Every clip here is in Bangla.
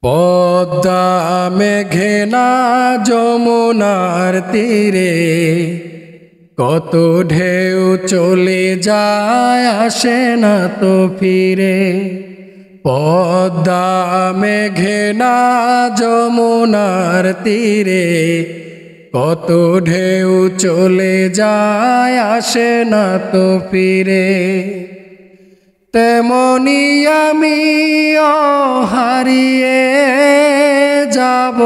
পদ্মা মেঘনা যমুনার তীরে কত ঢেউ চলে যায় আসে না তো ফিরে। পদ্মা মেঘনা যমুনার তীরে কত ঢেউ চলে যায় আসে না তো ফিরে। তেমনি আমিও হারিয়ে যাব,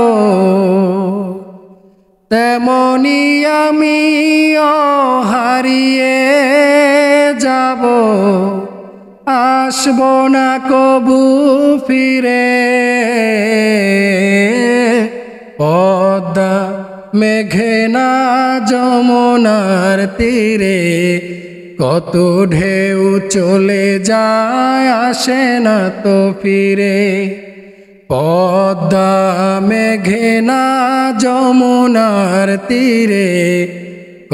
তেমনি আমিও হারিয়ে যাব, আসব না কবু ফিরে। পদ্মা মেঘনা যমুনার তীরে কত ঢেউ চলে যায় আসে না তো ফিরে। পদ্মা মেঘনা যমুনার তীরে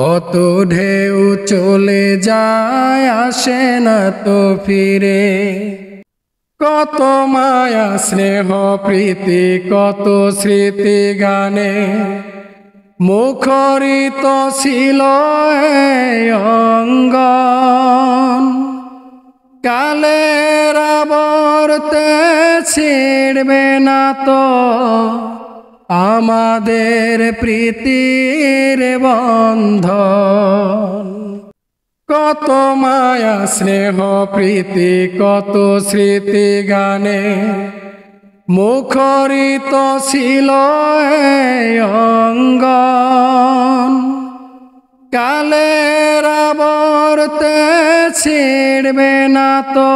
কত ঢেউ চলে যায় আসে না তো ফিরে। কত মায়া স্নেহ প্রীতি কত স্মৃতি গানে মুখরিত ছিল অঙ্গন। কালের আবর্তে ছিড়বে না তো আমাদের প্রীতির বন্ধন। কত মায়া স্নেহ প্রীতি কত স্মৃতি গানে মুখরিত ছিল অঙ্গন। কালের আবর্তে ছিড়বে না তো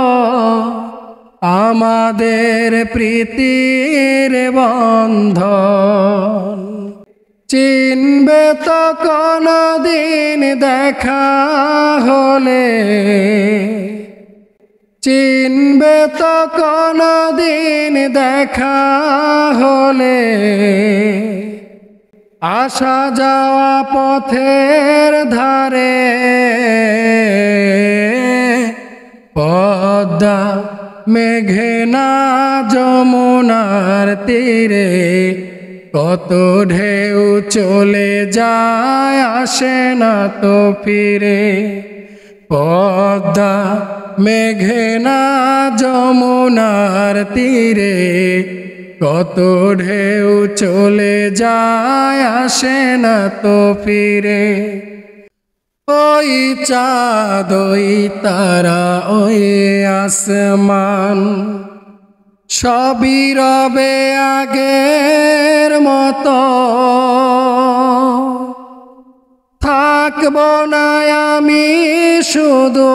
আমাদের প্রীতির বন্ধন। চিনবে তো কোনদিন দেখা হলে, চিনবে তো কোনদিন দেখা হলে, আসা যাওয়া পথের ধারে। পদ্মা মেঘনা যমুনার তীরে কত ঢেউ চলে যায় আসে না তো ফিরে। পদ্মা মেঘনা যমুনার তীরে কত ঢেউ চলে যায় আসে না তো ফিরে। ওই চাঁদ ওই তারা ওই আসমান সবই রবে আগের মতো। থাকব না আমি শুধু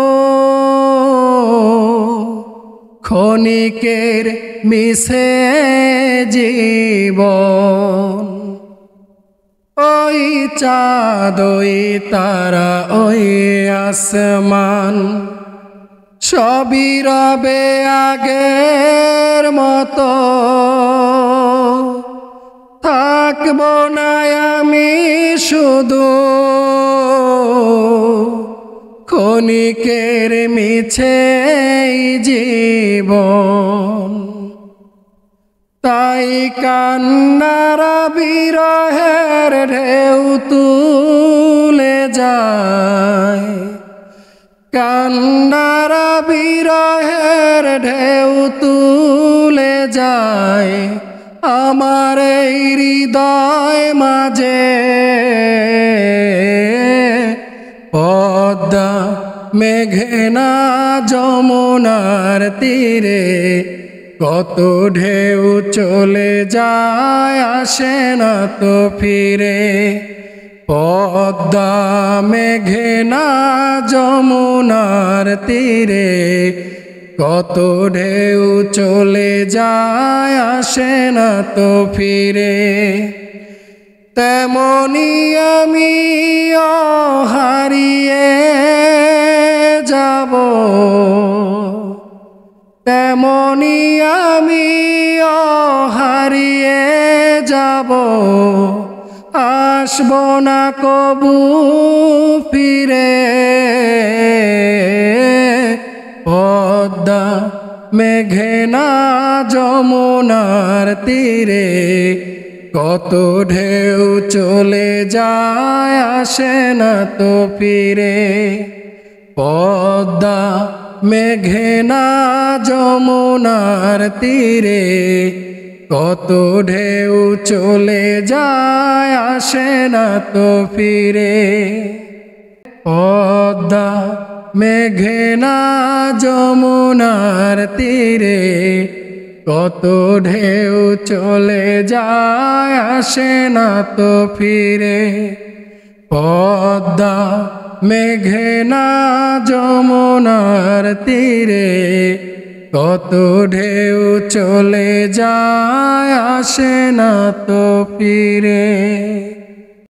ক্ষণিকের মিশে জীবন। ওই চাঁদ ওই তারা ওই আসমান সবই রবে আগের মতো। থাকব না আমি শুধু ক্ষণিকের মিছে জীবন। তাই কান্নারা বিরহের ঢেউ তুলে যায়, কান্নারা বিরহের ঢেউ তুলে যায় আমার এই হৃদয় মাঝে। পদ্মা মেঘনা যমুনার তীরে কত ঢেউ চলে যায় আসে না তো ফিরে। পদ্মা মেঘনা যমুনার তীরে কত ঢেউ চলে যায় আসে না তো ফিরে। তেমনি আমিও হারিয়ে যাব, তেমনি আমিও হারিয়ে যাব, আসব না কবু ফিরে। পদ্মা মেঘনা যমুনার তীরে কত ঢেউ চলে যায় আসে না তো ফিরে পদ্মা মেঘনা যমুনার তীরে কত ঢেউ চলে যায় আসে না তো ফিরে পদ্মা মেঘনা যমুনার তীরে কত ঢেউ চলে যায় আসে না তো ফিরে পদ্মা মেঘনা যমুনার তীরে কত ঢেউ চলে যায় আসে না তো ফিরে।